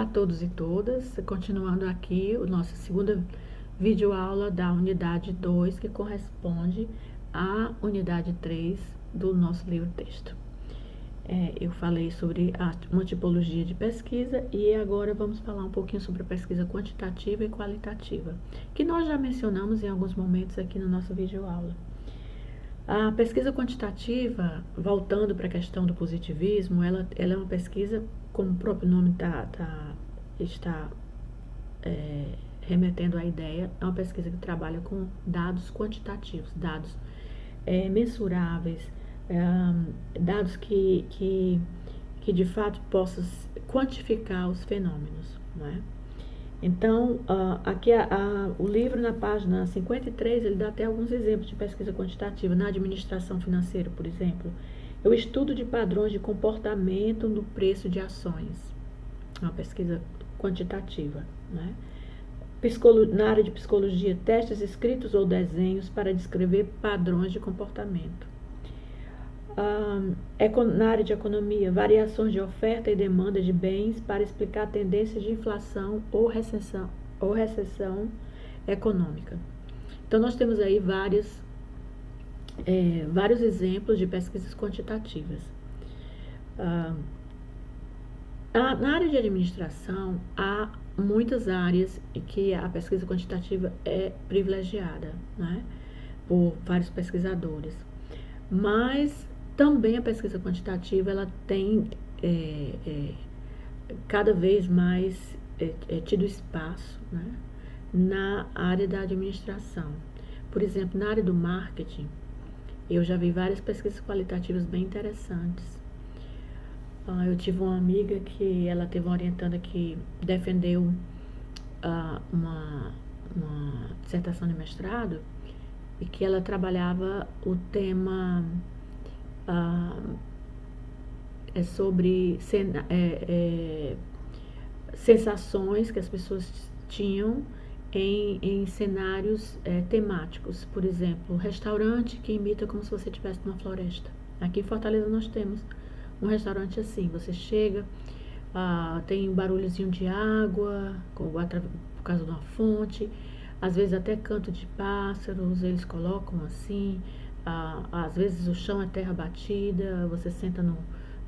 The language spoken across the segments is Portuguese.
todos e todas, continuando aqui a nossa segunda videoaula da unidade 2, que corresponde à unidade 3 do nosso livro-texto. Eu falei sobre uma tipologia de pesquisa e agora vamos falar um pouquinho sobre a pesquisa quantitativa e qualitativa, que nós já mencionamos em alguns momentos aqui na nossa videoaula. A pesquisa quantitativa, voltando para a questão do positivismo, ela é uma pesquisa, como o próprio nome está remetendo à ideia, é uma pesquisa que trabalha com dados quantitativos, dados mensuráveis, dados que de fato possam quantificar os fenômenos, não é? Então, aqui o livro na página 53, ele dá até alguns exemplos de pesquisa quantitativa. Na administração financeira, por exemplo, é o estudo de padrões de comportamento no preço de ações. É uma pesquisa quantitativa, né? Na área de psicologia, testes escritos ou desenhos para descrever padrões de comportamento. Na área de economia, variações de oferta e demanda de bens para explicar tendências de inflação ou recessão econômica. Então, nós temos aí vários exemplos de pesquisas quantitativas. Na área de administração, há muitas áreas em que a pesquisa quantitativa é privilegiada, né, por vários pesquisadores. Mas também a pesquisa quantitativa ela tem cada vez mais tido espaço, né, na área da administração. Por exemplo, na área do marketing, eu já vi várias pesquisas qualitativas bem interessantes. Eu tive uma amiga que ela teve uma orientanda que defendeu uma dissertação de mestrado e que ela trabalhava o tema sobre sensações que as pessoas tinham em cenários temáticos. Por exemplo, um restaurante que imita como se você estivesse numa floresta. Aqui em Fortaleza nós temos um restaurante assim, você chega, tem um barulhozinho de água, por causa de uma fonte, às vezes até canto de pássaros, eles colocam assim, às vezes o chão é terra batida, você senta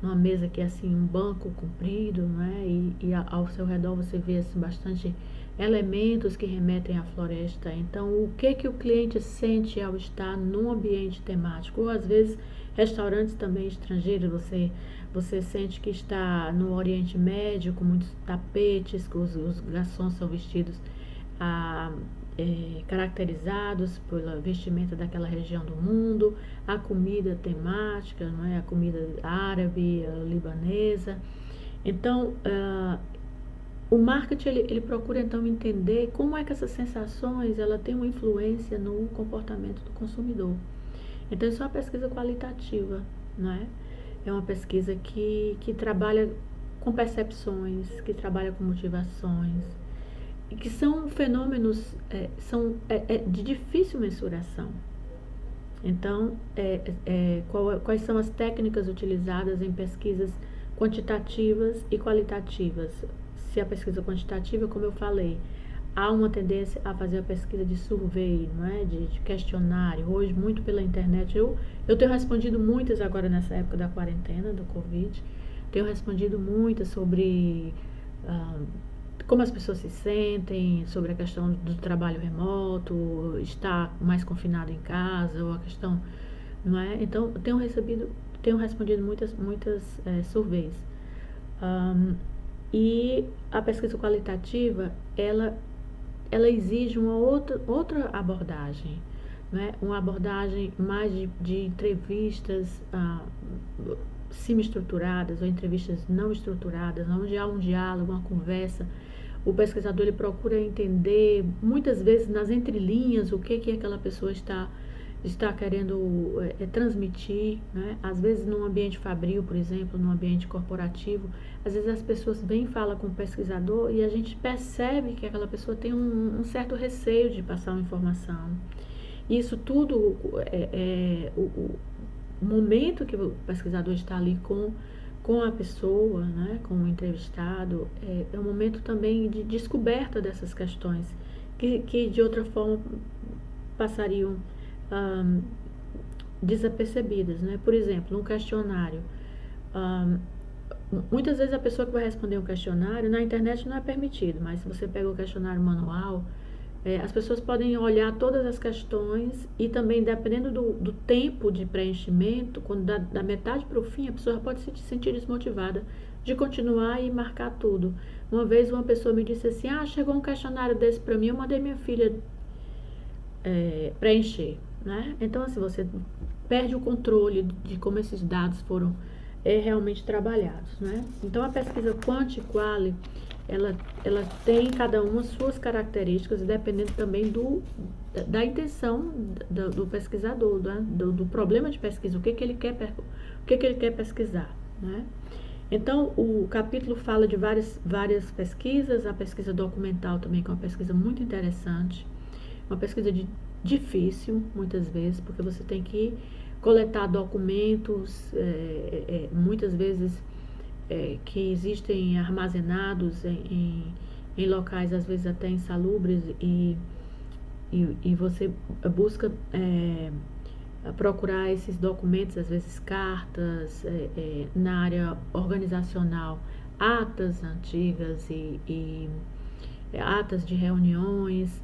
numa mesa que é assim, um banco comprido, né? E ao seu redor você vê assim, bastante elementos que remetem à floresta. Então, o que o cliente sente ao estar num ambiente temático? Ou às vezes restaurantes também estrangeiros, você sente que está no Oriente Médio, com muitos tapetes, que os garçons são vestidos caracterizados pela vestimenta daquela região do mundo, a comida temática, não é? A comida árabe, libanesa. Então, o marketing ele procura então entender como é que essas sensações ela tem uma influência no comportamento do consumidor. Então, isso é uma pesquisa qualitativa, não é? É uma pesquisa que trabalha com percepções, que trabalha com motivações, e que são fenômenos de difícil mensuração. Então, quais são as técnicas utilizadas em pesquisas quantitativas e qualitativas? Se a pesquisa quantitativa, como eu falei, há uma tendência a fazer a pesquisa de survey, não é? de questionário, hoje muito pela internet. Eu tenho respondido muitas agora nessa época da quarentena, do Covid, tenho respondido muitas sobre como as pessoas se sentem, sobre a questão do trabalho remoto, estar mais confinado em casa, ou a questão, não é? Então, tenho respondido muitas surveys. E a pesquisa qualitativa, ela exige uma outra abordagem, né? Uma abordagem mais de entrevistas semi-estruturadas ou entrevistas não estruturadas, onde há um diálogo, uma conversa. O pesquisador ele procura entender, muitas vezes nas entrelinhas, o que aquela pessoa está querendo transmitir, né? Às vezes num ambiente fabril, por exemplo, num ambiente corporativo, às vezes as pessoas vêm e falam com o pesquisador e a gente percebe que aquela pessoa tem um certo receio de passar uma informação. Isso tudo o momento que o pesquisador está ali com com a pessoa, né, com o entrevistado, é um momento também de descoberta dessas questões que de outra forma passariam desapercebidas, né? Por exemplo, um questionário. Muitas vezes a pessoa que vai responder um questionário, na internet não é permitido, mas se você pega o questionário manual, as pessoas podem olhar todas as questões e também, dependendo do tempo de preenchimento, quando da metade para o fim, a pessoa pode se sentir desmotivada de continuar e marcar tudo. Uma vez uma pessoa me disse assim, chegou um questionário desse para mim, eu mandei minha filha preencher, né? Então, assim, você perde o controle de como esses dados foram realmente trabalhados, né? Então, a pesquisa Quant e Quali, ela tem cada uma suas características, dependendo também da intenção do pesquisador, né? do problema de pesquisa, o que ele quer pesquisar, né? Então, o capítulo fala de várias pesquisas, a pesquisa documental também, que é uma pesquisa muito interessante, uma pesquisa difícil, muitas vezes, porque você tem que coletar documentos, muitas vezes que existem armazenados em locais, às vezes até insalubres, e você busca procurar esses documentos, às vezes cartas, na área organizacional, atas antigas e atas de reuniões,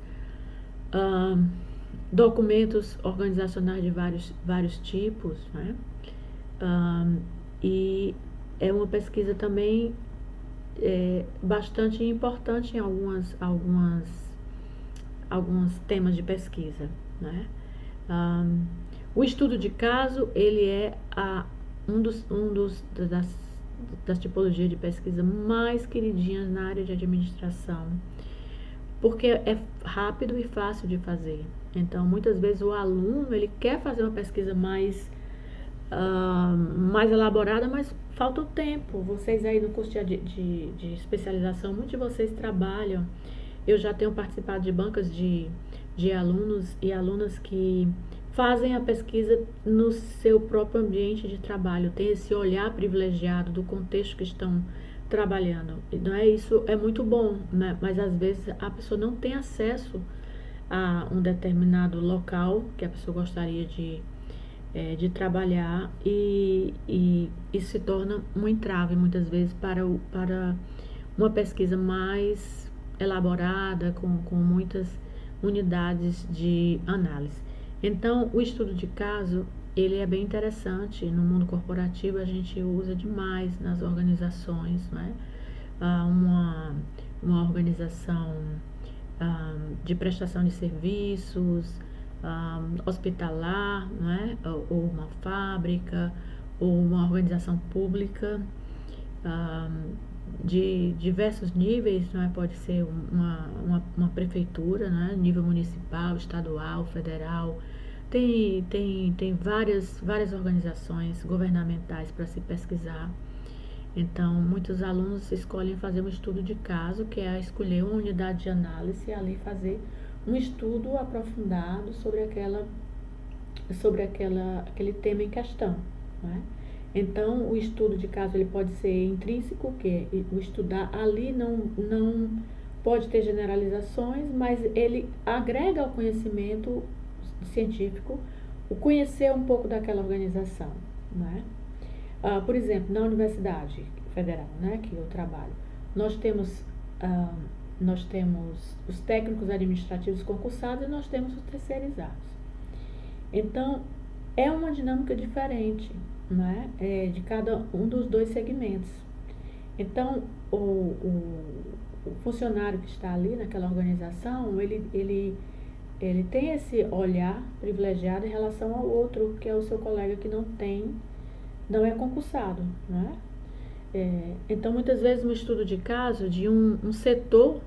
documentos organizacionais de vários tipos, né? E é uma pesquisa também bastante importante em alguns temas de pesquisa, né? O estudo de caso, ele é das tipologias de pesquisa mais queridinhas na área de administração, porque é rápido e fácil de fazer. Então, muitas vezes o aluno, ele quer fazer uma pesquisa mais elaborada, mas falta o tempo. Vocês aí no curso de especialização, muitos de vocês trabalham. Eu já tenho participado de bancas de alunos e alunas que fazem a pesquisa no seu próprio ambiente de trabalho, tem esse olhar privilegiado do contexto que estão trabalhando. Não é isso, é muito bom, né? Mas às vezes a pessoa não tem acesso a um determinado local que a pessoa gostaria de trabalhar e isso se torna um entrave muitas vezes para uma pesquisa mais elaborada, com muitas unidades de análise. Então, o estudo de caso, ele é bem interessante. No mundo corporativo, a gente usa demais nas organizações, né? Uma organização de prestação de serviços, hospitalar, né? Ou uma fábrica, ou uma organização pública, de diversos níveis, né? Pode ser uma prefeitura, né? Nível municipal, estadual, federal. Tem várias organizações governamentais para se pesquisar. Então, muitos alunos escolhem fazer um estudo de caso, que é escolher uma unidade de análise e ali fazer um estudo aprofundado sobre aquele tema em questão, né? Então, o estudo de caso, ele pode ser intrínseco, que o estudar ali não pode ter generalizações, mas ele agrega ao conhecimento científico o conhecer um pouco daquela organização, né? Por exemplo, na Universidade Federal, né, que eu trabalho, nós temos os técnicos administrativos concursados e nós temos os terceirizados. Então, é uma dinâmica diferente, né, de cada um dos dois segmentos. Então, o funcionário que está ali naquela organização, ele tem esse olhar privilegiado em relação ao outro, que é o seu colega que não é concursado, né? Então, muitas vezes, um estudo de caso de um setor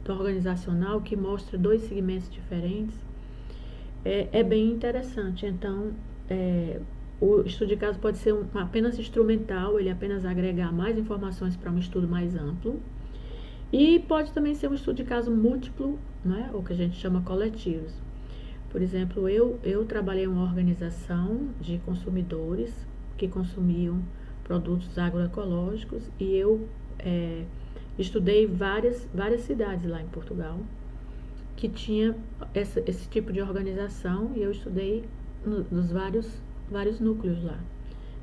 organizacional que mostra dois segmentos diferentes é bem interessante. Então, o estudo de caso pode ser apenas instrumental, ele apenas agregar mais informações para um estudo mais amplo. E pode também ser um estudo de caso múltiplo, né? O que a gente chama coletivos. Por exemplo, eu trabalhei em uma organização de consumidores que consumiam produtos agroecológicos, e eu estudei várias cidades lá em Portugal que tinha esse tipo de organização, e eu estudei nos vários núcleos lá.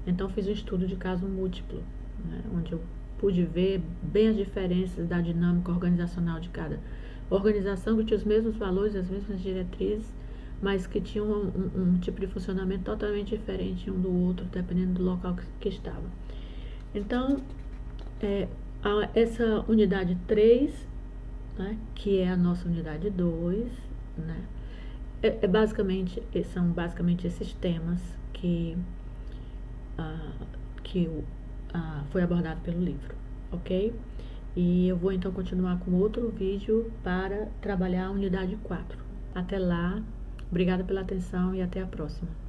Então fiz um estudo de caso múltiplo, né, onde eu pude ver bem as diferenças da dinâmica organizacional de cada organização, que tinha os mesmos valores, as mesmas diretrizes, mas que tinham um tipo de funcionamento totalmente diferente um do outro, dependendo do local que estava. Então, essa unidade 3, né, que é a nossa unidade 2, né, são basicamente esses temas que foi abordado pelo livro, ok? E eu vou então continuar com outro vídeo para trabalhar a unidade 4. Até lá, obrigada pela atenção e até a próxima.